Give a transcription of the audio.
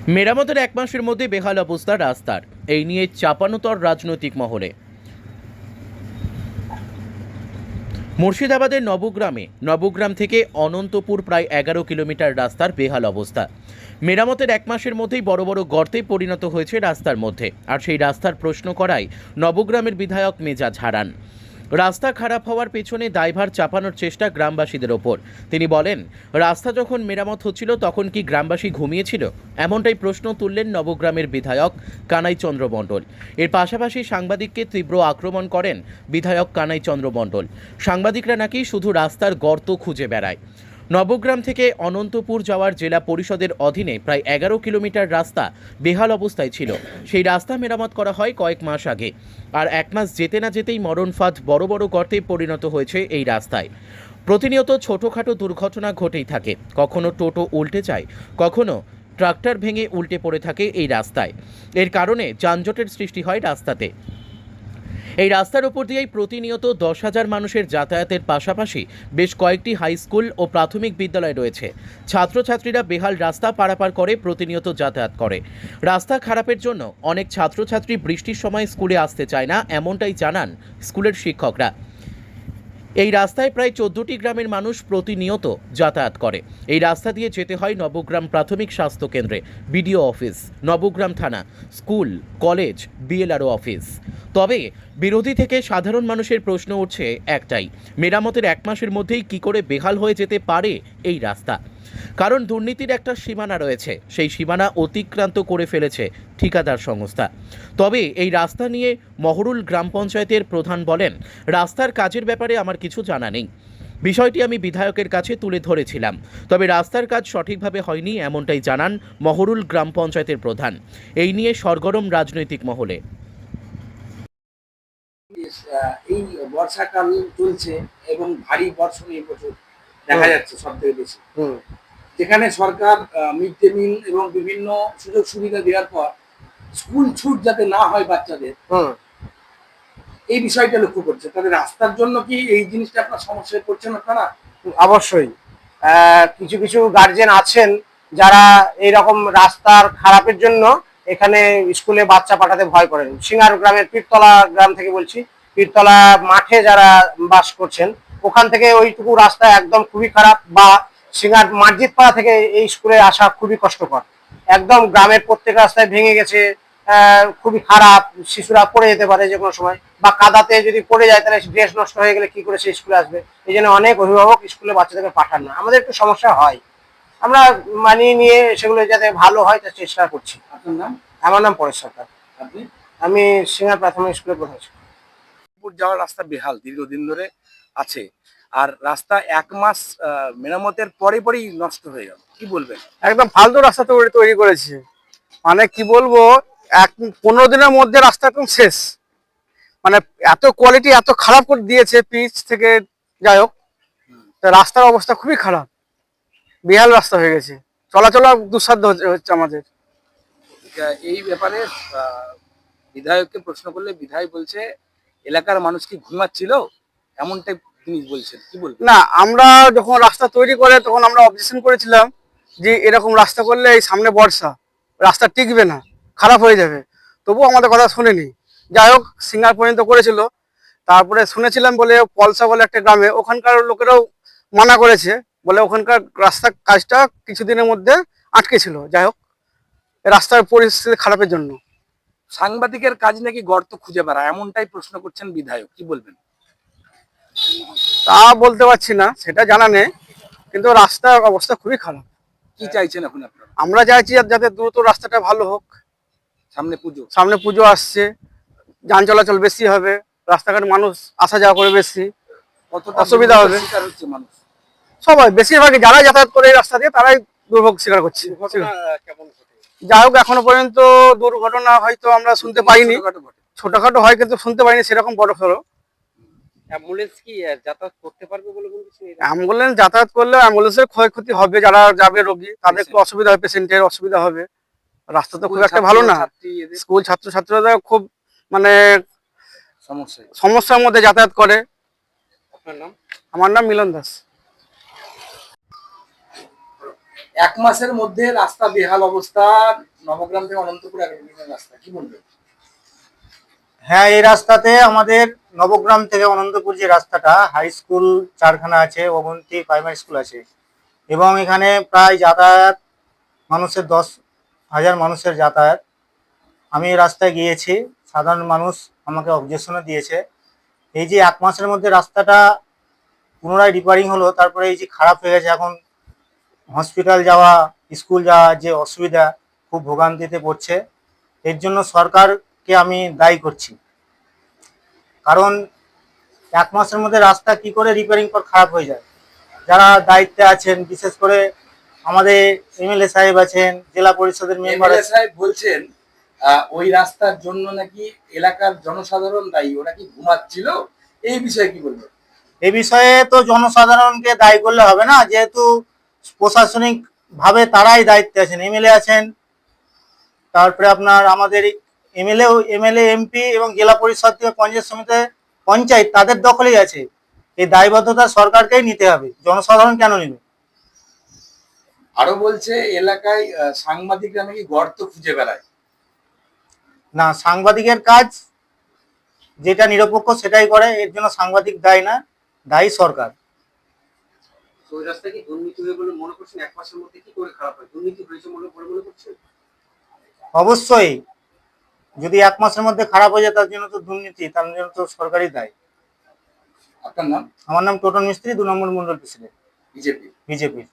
মেরামতের এক মাসের মধ্যে বেহাল অবস্থা রাস্তার, এই নিয়ে চাপানোতর রাজনৈতিক মহলে। মুর্শিদাবাদের নবগ্রাম থেকে অনন্তপুর প্রায় 11 কিলোমিটার রাস্তার বেহাল অবস্থা। মেরামতের এক মাসের মধ্যেই বড় বড় গর্তে পরিণত হয়েছে রাস্তার মধ্যে, আর সেই রাস্তার প্রশ্ন করায় নবগ্রামের বিধায়ক মেজাজ হারান। রাস্তা খারাপ হওয়ার পেছনে দায়ভার চাপানোর চেষ্টা গ্রামবাসীদের ওপর। তিনি বলেন, রাস্তা যখন মেরামত হচ্ছিল তখন কি গ্রামবাসী ঘুমিয়েছিল? এমনটাই প্রশ্ন তুললেন নবগ্রামের বিধায়ক কানাই চন্দ্র মণ্ডল। এর পাশাপাশি সাংবাদিককে তীব্র আক্রমণ করেন বিধায়ক কানাই চন্দ্র মণ্ডল। সাংবাদিকরা নাকি শুধু রাস্তার গর্ত খুঁজে বেড়ায়। নবগ্রাম থেকে অনন্তপুর যাওয়ার জেলা পরিষদের অধীনে প্রায় 11 কিলোমিটার রাস্তা বেহাল অবস্থায় ছিল। সেই রাস্তা মেরামত করা হয় কয়েক মাস আগে, আর এক মাস যেতে না যেতেই মরণ ফাঁদ বড় বড় গর্তে পরিণত হয়েছে এই রাস্তায়। প্রতিনিয়ত ছোটোখাটো দুর্ঘটনা ঘটেই থাকে, কখনো টোটো উল্টে যায়, কখনো ট্রাক্টর ভেঙে উল্টে পড়ে থাকে এই রাস্তায়। এর কারণে যানজটের সৃষ্টি হয় রাস্তাতে। এই রাস্তার উপর দিয়েই প্রতিনিয়ত 10,000 মানুষের যাতায়াতের পাশাপাশি বেশ কয়েকটি হাই স্কুল ও প্রাথমিক বিদ্যালয় রয়েছে। ছাত্রছাত্রীরা বেহাল রাস্তা পারাপার করে প্রতিনিয়ত যাতায়াত করে। রাস্তা খারাপের জন্য অনেক ছাত্রছাত্রী বৃষ্টির সময় স্কুলে আসতে চায় না, এমনটাই জানান স্কুলের শিক্ষকরা। এই রাস্তায় প্রায় 14টি গ্রামের মানুষ প্রতিনিয়ত যাতায়াত করে। এই রাস্তা দিয়ে যেতে হয় নবগ্রাম প্রাথমিক স্বাস্থ্য কেন্দ্রে, বিডিও অফিস, নবগ্রাম থানা, স্কুল, কলেজ, বিএলআরও অফিস। তবে বিরোধী থেকে সাধারণ মানুষের প্রশ্ন উঠছে একটাই, মেরামতের এক মাসের মধ্যেই কি করে বেহাল হয়ে যেতে পারে এই রাস্তা? কারণ দুর্নীতির একটা সীমানা রয়েছে, সেই সীমানা অতিক্রান্ত করে ফেলেছে ঠিকাদার সংস্থা। তবে এই রাস্তা নিয়ে মহরুল গ্রাম পঞ্চায়েতের প্রধান বলেন, রাস্তার কাজের ব্যাপারে আমার কিছু জানা নেই। বিষয়টি আমি বিধায়কের কাছে তুলে ধরেছিলাম, তবে রাস্তার কাজ সঠিকভাবে হয়নি, এমনটাই জানান মহরুল গ্রাম পঞ্চায়েতের প্রধান। এই নিয়ে সরগরম রাজনৈতিক মহলে। এই বর্ষাকাল চলছে এবং ভারী বর্ষণ এই বছর দেখা যাচ্ছে সব থেকে বেশি। যেখানে সরকার মিড ডে মিল এবং বিভিন্ন সুযোগ সুবিধা দেওয়ার পর স্কুল ছুট যাতে না হয় বাচ্চাদের, এই বিষয়টা লক্ষ্য করছে। তবে রাস্তার জন্য কি এই জিনিসটা আপনার সমস্যায় পড়ছেন আপনারা? অবশ্যই কিছু কিছু গার্জেন আছেন যারা এইরকম রাস্তার খারাপের জন্য এখানে স্কুলে বাচ্চা পাঠাতে ভয় করেন। সিঙ্গার গ্রামের পীরতলা গ্রাম থেকে বলছি, পীরতলা মাঠে যারা বাস করছেন ওখান থেকে ওইটুকু রাস্তা একদম খুবই খারাপ, বা সিঙ্গার মসজিদ পাড়া থেকে এই স্কুলে আসা খুবই কষ্টকর। একদম গ্রামের প্রত্যেক রাস্তায় ভেঙে গেছে, খুবই খারাপ, শিশুরা পড়ে যেতে পারে যে কোনো সময়, বা কাদাতে যদি পড়ে যায় তাহলে ড্রেস নষ্ট হয়ে গেলে কি করে সে স্কুলে আসবে। এই জন্য অনেক অভিভাবক স্কুলে বাচ্চাদেরকে পাঠান না। আমাদের একটু সমস্যা হয়, আমরা মানিয়ে নিয়ে সেগুলো যাতে ভালো হয় তার চেষ্টা করছি। আপনার নাম? আমার নাম পরেশ সরকার। আপনি? আমি সিঙ্গার প্রাথমিক স্কুলের প্রধান শিক্ষক। যাওয়ার রাস্তা বেহাল দীর্ঘদিন ধরে আছে, আর রাস্তা এক মাস মেরামতের পরে পরেই নষ্ট হয়ে গেল, কি বলবেন? একদম ফালতু রাস্তা তৈরি করেছে, মানে কি বলবো, 15 দিনের মধ্যে রাস্তা একদম শেষ। মানে এত কোয়ালিটি এত খারাপ করে দিয়েছে পিচ থেকে, যাই হোক রাস্তার অবস্থা খুবই খারাপ, বেহাল রাস্তা হয়ে গেছে, চলাচল দুঃসাধ্য হচ্ছে আমাদের। এই ব্যাপারে বিধায়ককে প্রশ্ন করলে বিধায়ক বলছে এলাকার মানুষ কি ঘুমাচ্ছিল, এমনটাই তিনি বলছেন, কি বলবেন? না, আমরা যখন রাস্তা তৈরি করে তখন আমরা অবজেকশন করেছিলাম যে এরকম রাস্তা করলে এই সামনে বর্ষা, রাস্তা টিকবে না, খারাপ হয়ে যাবে, তবুও আমাদের কথা শোনেনি। যাই হোক সিঙ্গার পর্যন্ত করেছিল, তারপরে শুনেছিলাম বলে পলসা বলে একটা গ্রামে ওখানকার লোকেরাও মানা করেছে, বলে ওখানকার রাস্তার কাজটা কিছুদিনের মধ্যে আটকে ছিল। যাই হোক রাস্তার পরিস্থিতি খারাপের জন্য। সাংবাদিকের কাজ নাকি গর্ত খুঁজে বেড়া, এমনটাই প্রশ্ন করছেন বিধায়ক, কি বলবেন? তা বলতে পারছি না, সেটা জানা নেই, কিন্তু রাস্তার অবস্থা খুবই খারাপ। কি চাইছেন এখন আপনারা? আমরা চাইছি যাতে দ্রুত রাস্তাটা ভালো হোক। সামনে পুজো আসছে, যান চলাচল বেশি হবে, রাস্তাঘাট মানুষ আসা যাওয়া করে বেশি, কতটা অসুবিধা হবে। শিকার হচ্ছে মানুষ? সবাই বেশিরভাগই যারা যাতায়াত করে এই রাস্তা দিয়ে তারাই দুর্ভোগ স্বীকার করছে। যাই হোক এখনো পর্যন্ত দুর্ঘটনা হয়তো আমরা শুনতে পাইনি, ছোটখাটো হয় কিন্তু শুনতে পাইনি সেরকম বড় সড়ো। অ্যাম্বুলেন্স কি যাতায়াত করতে পারবে বলে মনে করছেন? অ্যাম্বুলেন্স যাতায়াত করলে অ্যাম্বুলেন্সের ক্ষয়ক্ষতি হবে, যারা যাবে রোগী তাদের একটু অসুবিধা হবে, পেশেন্টের অসুবিধা হবে। রাস্তা তো খুব একটা ভালো না, স্কুল ছাত্রছাত্রীরা খুব মানে সমস্যার মধ্যে যাতায়াত করে। আপনার নাম? আমার নাম মিলন দাস। এক মাসের মধ্যে রাস্তা বেহাল অবস্থা, নবগ্রাম থেকে অনন্তপুর 11 কিলোমিটার রাস্তা, কি বলবেন? হ্যাঁ, এই রাস্তাতে আমাদের নবগ্রাম থেকে অনন্তপুর যে রাস্তাটা, হাই স্কুল চারখানা আছে, অবন্তী প্রাইমারি স্কুল আছে, এবং এখানে প্রায় যাতায়াত মানুষের 10,000 মানুষের যাতায়াত। আমি এই রাস্তায় গিয়েছি, সাধারণ মানুষ আমাকে অবজেকশনও দিয়েছে। এই যে এক মাসের মধ্যে রাস্তাটা পুনরায় রিপেয়ারিং হলো, তারপরে এই যে খারাপ হয়ে গেছে, এখন হসপিটাল যাওয়া, স্কুল যাওয়া যে অসুবিধা, খুব ভোগান্তিতে পড়ছে। এর জন্য সরকারকে আমি দায়ী করছি, কারণ এক মাসের মধ্যে রাস্তা কি করে রিপেয়ারিং পর খারাপ হয়ে যায়। যারা দায়িত্বে আছেন, বিশেষ করে আমাদের এমএলএ সাহেব আছেন, জেলা পরিষদের মেম্বার এমএলএ সাহেব বলছেন ওই রাস্তার জন্য নাকি এলাকার জনসাধারণ দায়ী, ওরা কি ঘুমাচ্ছিল? এই বিষয়ে কি বলবেন? এই বিষয়ে তো জনসাধারণকে দায়ী করলে হবে না, যেহেতু প্রশাসনিক ভাবে তারাই দায়িত্বে আছেন, এমএলএ আছেন, তারপরে আপনার আমাদের এমএলএ এমপি এবং জেলা পরিষদ থেকে পঞ্চায়েত সমিতি পঞ্চায়েত তাদের দখলেই আছে। এই দায়বদ্ধতা সরকারকেই নিতে হবে, জনসাধারণ কেন নেবে? আরো বলছে এলাকায় সাংবাদিকরা নাকি গর্ত খুঁজে বেড়ায়। না, সাংবাদিকের কাজ যেটা নিরপেক্ষ সেটাই করে, এর জন্য সাংবাদিক দায়ী না, দায়ী সরকার। তো ওই রাস্তা কি দুর্নীতি হয়ে বলে মনে করছেন? এক মাসের মধ্যে কি করে খারাপ হয়? দুর্নীতি হয়েছে মনে করছেন? অবশ্যই, যদি এক মাসের মধ্যে খারাপ হয়ে যায় তার জন্য তো দুর্নীতি, তার জন্য তো সরকারই দায়ী। আপনার নাম? আমার নাম টোটন মিস্ত্রি, 2 নম্বর মন্ডল প্রেসিডেন্ট, বিজেপি। বিজেপির।